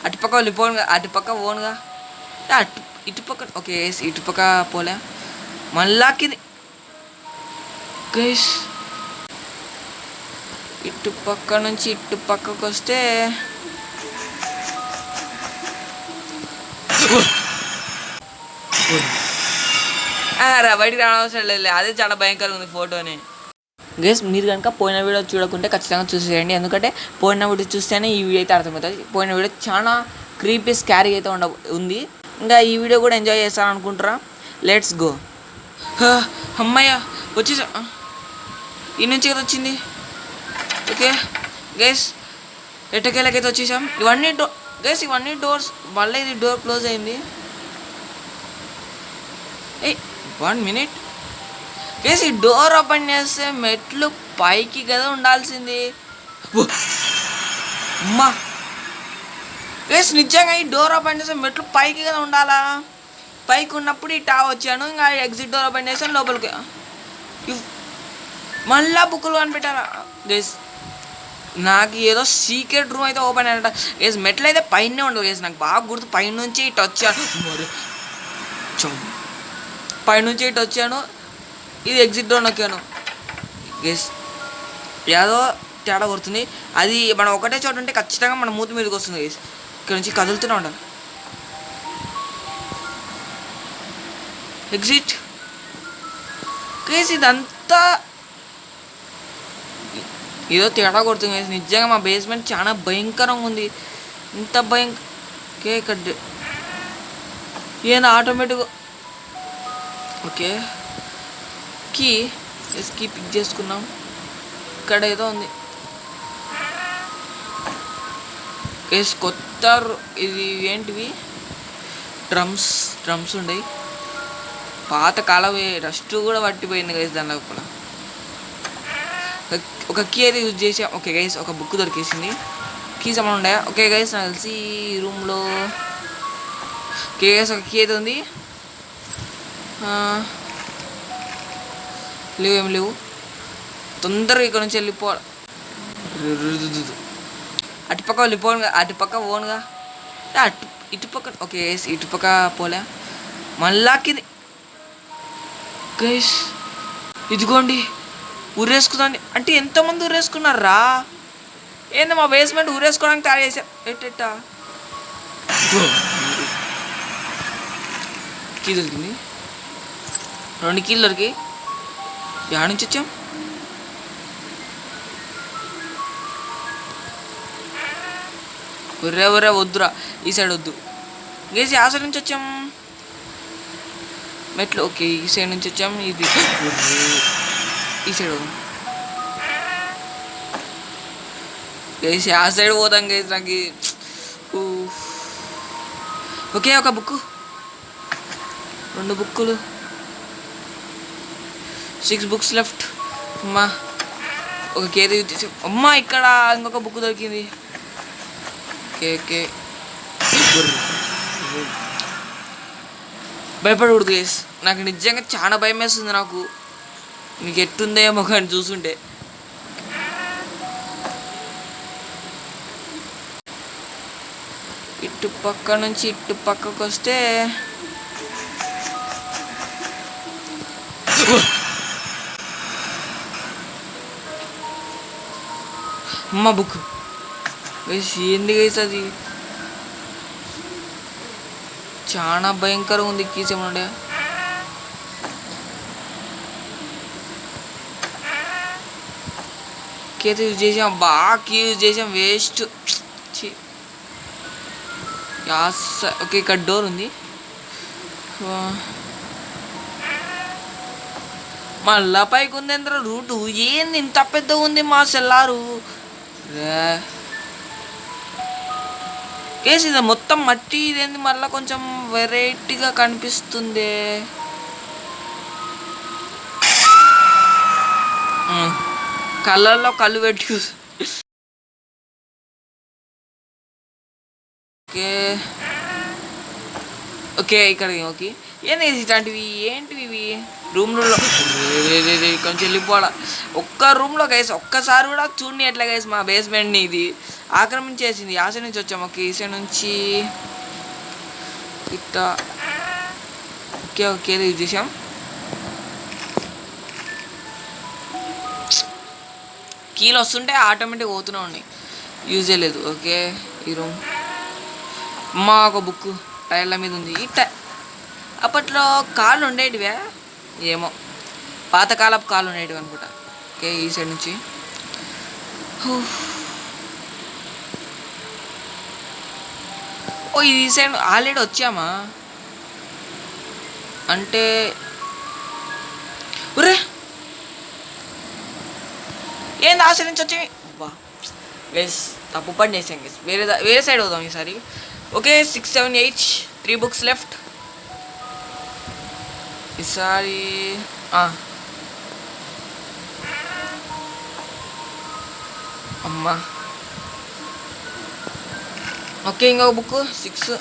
అటుపక్క వెళ్ళిపోను, అటుపక్క పోనుగా, అటు ఇటుపక్క. ఓకే గైస్, ఇటుపక్క పోలే, మళ్ళా కింది గైస్. ఇటుపక్క నుంచి ఇటుపక్కకు వస్తే బయటికి రావడం లేదు, అదే చాలా భయంకరంగా ఉంది ఫోటోని. గైస్ మీరు కనుక పోయిన వీడియో చూడకుంటే ఖచ్చితంగా చూసేయండి, ఎందుకంటే పోయిన వీడియో చూస్తేనే ఈ వీడియో అయితే అర్థమవుతుంది. పోయిన వీడియో చాలా క్రీపీ స్కారీ అయితే ఉంది. ఇంకా ఈ వీడియో కూడా ఎంజాయ్ చేస్తాను అనుకుంటారా? Let's go. అమ్మయ్య వచ్చేసా, ఈ నుంచి కదా వచ్చింది. ఓకే గైస్, ఎట్టకేళ్ళకైతే వచ్చేసాం. ఇవన్నీ గైస్ ఇవన్నీ డోర్స్, మళ్ళీ ఇది డోర్ క్లోజ్ అయింది. 1 minute గైస్, ఈ డోర్ ఓపెన్ చేస్తే మెట్లు పైకి కదా ఉండాల్సింది. అమ్మా గైస్, నిజంగా ఈ డోర్ ఓపెన్ చేస్తే మెట్లు పైకి కదా ఉండాలా. పైకి ఉన్నప్పుడు ఇటా వచ్చాను, ఇంకా ఎగ్జిట్ డోర్ ఓపెన్ చేసాను లోపలికి. మళ్ళా బుక్కులు కనిపెట్టారా గైస్? నాకు ఏదో సీక్రెట్ రూమ్ అయితే ఓపెన్ అయినట్ట గైస్. మెట్లు అయితే పైనే ఉండదు గైస్, నాకు బాగా గుర్తు. పైనుంచి ఇటు వచ్చాను, పైనుంచి ఇటు వచ్చాను, ఇది ఎగ్జిట్ డోర్ నొక్కాను గైస్. ఏదో తేడా కొడుతుంది. అది మనం ఒకటే చోట ఉంటే ఖచ్చితంగా మన మూతి మీదకి వస్తుంది గైస్. ఇక్కడ నుంచి కదులుతూనే ఉండాలి. ఎగ్జిట్ గైస్, ఇదంతా ఏదో తేడా కొడుతుంది గైస్. నిజంగా మా బేస్మెంట్ చాలా భయంకరంగా ఉంది. ఇంత ఇక్కడ ఏదైనా ఆటోమేటిక్గా. ఓకే కీ పిక్ చేసుకున్నాం. ఇక్కడ ఏదో ఉంది గైస్, కొత్త. ఇది ఏంటివి? డ్రమ్స్ ఉండయి, పాత కాలమే, డస్ట్ కూడా పట్టిపోయింది గైస్ దాని లోపల. ఒక కీ అయితే యూజ్ చేసా. ఓకే గైస్, ఒక బుక్ దొరికేసింది. కీస్ ఏమైనా ఉన్నాయా? ఓకే గైస్, నాకు తెలిసి ఈ రూమ్లో. ఓకే గైస్, ఒక కీ అయితే ఉంది. ఏమి లేవు. తొందరగా ఇక్కడ నుంచి వెళ్ళిపోవాలి. అటుపక్క వెళ్ళిపోనుగా, అటుపక్క పోనుగా, ఇటుపక్క. ఓకే గైస్, ఇటుపక్క పోలే, మళ్ళా కింది గైస్. ఇదిగోండి, ఊరేసుకుందండి. అంటే ఎంతమంది ఊరేసుకున్నారా? ఏంది మా బేస్మెంట్ ఊరేసుకోవడానికి తయారు చేశారు. ఎట్టెట్టా కీ దొరికింది, 2 కీలు దొరికి. ఎక్కడి నుంచి వచ్చాం? ఒర్రే వద్దురా, ఈ సైడ్ వద్దు గేసి. ఆ సైడ్ నుంచి వచ్చాం మెట్లు. ఓకే ఈ సైడ్ నుంచి వచ్చాం. ఇది ఈ సైడ్ గేసి, ఆ సైడ్ పోతాం గేసి. నాకు ఓకే ఒక బుక్, 2 బుక్కులు, 6 books లెఫ్ట్. అమ్మా ఒక కేది యూజ్ చేసి. అమ్మా ఇక్కడ ఇంకొక బుక్ దొరికింది. ఓకే భయపడకూడదు గైస్, నాకు నిజంగా చాలా భయం వేస్తుంది. నాకు మీకు ఎట్టుందేమో కానీ చూస్తుంటే. ఇటుపక్క నుంచి ఇటుపక్కకు వస్తే అమ్మ బుక్ గైస్. ఏంది గైస్ అది? చాలా భయంకరంగా ఉంది. కీస్ ఏమన్నా ఉండే? కీ యూజ్ చేసాం, బాగా కీ యూజ్ చేసాం, వేస్ట్. ఓకే ఇక్కడ డోర్ ఉంది. మళ్ళా పైకి ఉంది ఎంత రూటు? ఏంది ఇంత పెద్దగా ఉంది మా సెల్లారు? కేసు ఇది మొత్తం మట్టి. ఇదేంది మళ్ళీ కొంచెం వెరైటీగా కనిపిస్తుంది. కళ్ళల్లో కళ్ళు పెట్టి. ఓకే ఓకే ఇక్కడ ఓకే. ఏంది ఇట్లాంటివి? ఏంటివి ఇవి? రూమ్లో కొంచెం వెళ్ళిపోవాలా. ఒక్క రూమ్లో గైస్ ఒక్కసారి కూడా చూడండి ఎట్లా గైస్ మా బేస్మెంట్ని. ఇది ఆక్రమించేసింది. ఆ సైడ్ నుంచి వచ్చాము. ఓకే, ఈ సైడ్ నుంచి ఇట్లా. ఓకే ఓకే, యూజ్ చేసాం. కీలు వస్తుంటే ఆటోమేటిక్ పోతూనే ఉన్నాయి, యూజ్ చేయలేదు. ఓకే, ఈ రూమ్ మా ఒక బుక్ టైర్ల మీద ఉంది. అప్పట్లో కాళ్ళు ఉండేటివే, ఏమో పాతకాలపు కాళ్ళు ఉండేటివి అనుకుంటా. ఓకే, ఈ సైడ్ నుంచి ఓ ఈ సైడ్ ఆల్రెడీ వచ్చామా అంటే? ఒరే ఏంది ఆ సైడ్ నుంచి వచ్చి? వా గైస్, తప్పు పని చేసాం గైస్. వేరే సైడ్ అవుదాం ఈసారి. ఓకే, 6, 7, 8 3 books లెఫ్ట్ ఈసారి. అమ్మా ఓకే, ఇంకొక బుక్ 6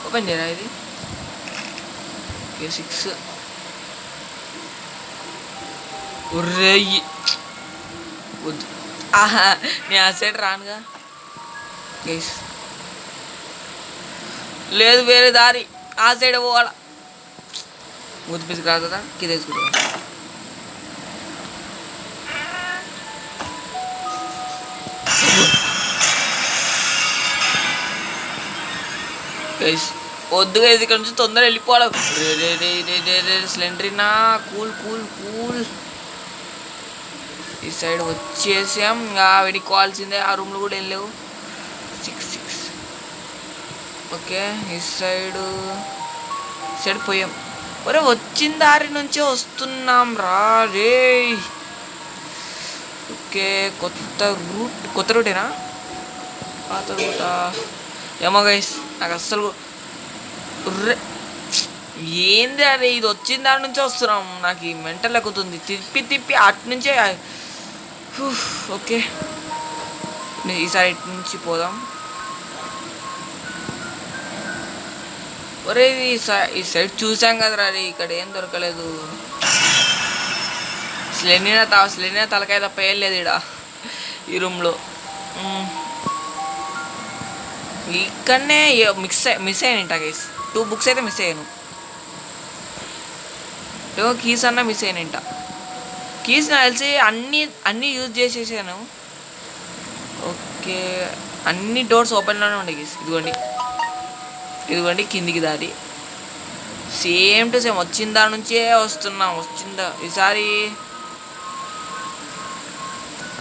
ఓపెన్ చేయరా ఇది? ఓకే 6. ఒర్రేయి వద్దు, ఆహా నేను ఆ సైడ్ రానుగా గైస్. లేదు, వేరే దారి, ఆ సైడ్ పోవాలా. మూతి పిసికి రాదు కదా, కింద వేసుకుంటా. గైస్ వద్దు గైస్, ఇక్కడ నుంచి తొందరగా వెళ్ళిపోవాలి. సిలిండరీనా, కూల్ కూల్ కూల్. ఈ సైడ్ వచ్చేసాం, వెనుకోవాల్సిందే. ఆ రూమ్లో కూడా ఏం లేవు. 6. ఓకే, ఈ సైడ్ పోయాం. ఒరే వచ్చిన దారి నుంచే వస్తున్నాం రా రే. ఓకే, కొత్త రూటేనా, పాత రూటా ఏమో గైస్, నాకు అస్సలు ఏంది అరే, ఇది వచ్చిన దాని నుంచే వస్తున్నాం. నాకు ఈ మెంటల్ ఎక్కుతుంది, తిప్పి అటు నుంచే. ఓకే, ఈసారి ఇటు నుంచి పోదాం. ఒరే ఈ సైడ్ చూసాం కదరా, రే ఇక్కడ ఏం దొరకలేదు. స్లెనినా తలకాయ తప్ప ఏం లేదు ఇక్కడ ఈ రూమ్లో. ఇక్కడనే మిస్ అయ్యానంట గైస్. 2 books అయితే మిస్ అయ్యాను. ఏమో కీస్ అన్నా మిస్ అయినంట. కీస్ నాకు తెలిసి అన్నీ యూజ్ చేసేసాను. ఓకే, అన్ని డోర్స్ ఓపెన్లోనే ఉండే కీస్. ఇదిగోండి కిందికి దారి. సేమ్ టు సేమ్ వచ్చిన దాని నుంచే వస్తున్నాం. ఈసారి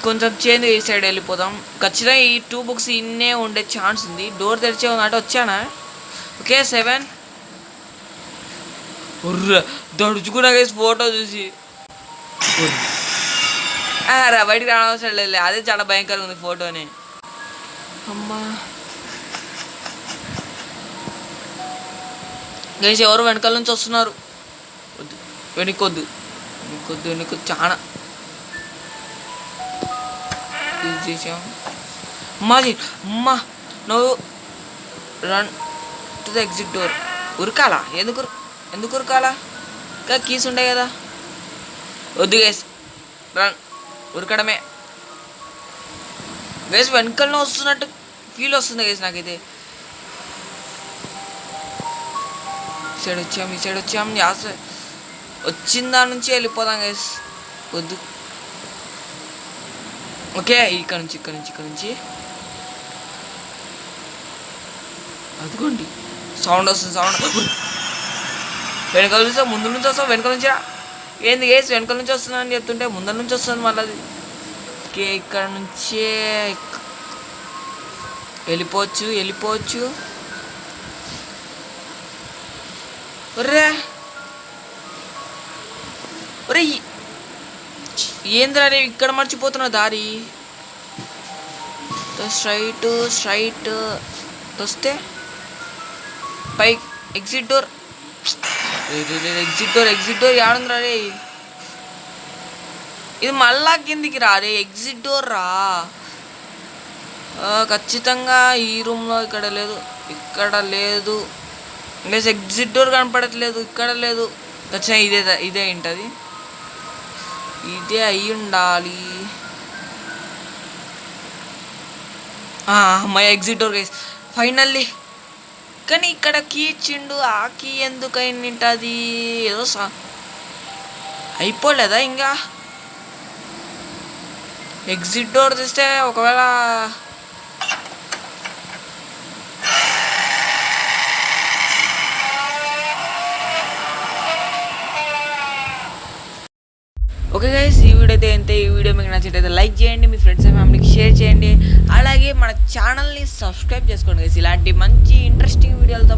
కొంచెం చేంజ్, ఈ సైడ్ వెళ్ళిపోదాం. ఖచ్చితంగా ఈ 2 books ఇన్నే ఉండే ఛాన్స్ ఉంది. డోర్ తెరిచే ఉందంటే వచ్చానా. ఓకే 7. దడుచుకున్నా గైస్ ఫోటో చూసి. రా బయటికి రావడం లేదు, అదే చాలా భయంకరంగా ఉంది ఫోటోని. అమ్మా గైస్, ఎవరు వెనకాల నుంచి వస్తున్నారు. వెనుకొద్దు చాలా యూజ్ చేసాం. అమ్మా నువ్వు run to the exit door. ఉరకాలా? ఎందుకు ఉరకాలా? ఇంకా కీస్ ఉండే కదా. వద్దు గైస్, రన్, ఉరకడమే. గైస్ వెనకాలనే వస్తున్నట్టు ఫీల్ వస్తుంది గైస్ నాకైతే. ఈ సైడ్ వచ్చాం. వచ్చిన దాని నుంచి వెళ్ళిపోదాం గైస్. వద్దు. ఓకే, ఇక్కడ నుంచి అదిగోండి సౌండ్ వస్తుంది. వెనకాల నుంచి ముందు నుంచి వస్తాం. వెనకాల నుంచి ఏంది గైస్, వెనకాల నుంచి వస్తున్నా అని చెప్తుంటే ముందర నుంచి వస్తుంది మళ్ళీ. ఓకే, ఇక్కడ నుంచే వెళ్ళిపోవచ్చు. ఒరే ఏంద్రా రే, ఇక్కడ మర్చిపోతున్నా దారి. స్ట్రైట్ వస్తే పై ఎగ్జిట్ డోర్. ఎగ్జిట్ డోర్ యాడుందిరా రే? ఇది మళ్ళా కిందికి రా రే. ఎగ్జిట్ డోర్ రా. ఖచ్చితంగా ఈ రూమ్లో ఇక్కడ లేదు. ప్లస్ ఎగ్జిట్ డోర్ కనపడట్లేదు, ఇక్కడ లేదు. ఖచ్చితంగా ఇదే ఉంటుంది. ఇదే అయి ఉండాలి. My exit door guys finally. కానీ ఇక్కడ కీ ఇచ్చిండు, ఆ కీ ఎందుకు అయినది ఏదో అయిపోలేదా ఇంకా? ఎగ్జిట్ డోర్ తీస్తే ఒకవేళ ఓకే గైస్, ఈ వీడియో అయితే అంతే. ఈ వీడియో మీకు నచ్చినట్లయితే లైక్ చేయండి, మీ ఫ్రెండ్స్ అండ్ ఫ్యామిలీకి షేర్ చేయండి, అలాగే మన ఛానల్ని సబ్స్క్రైబ్ చేసుకోండి గైస్. ఇలాంటి మంచి ఇంట్రెస్టింగ్ వీడియోలతో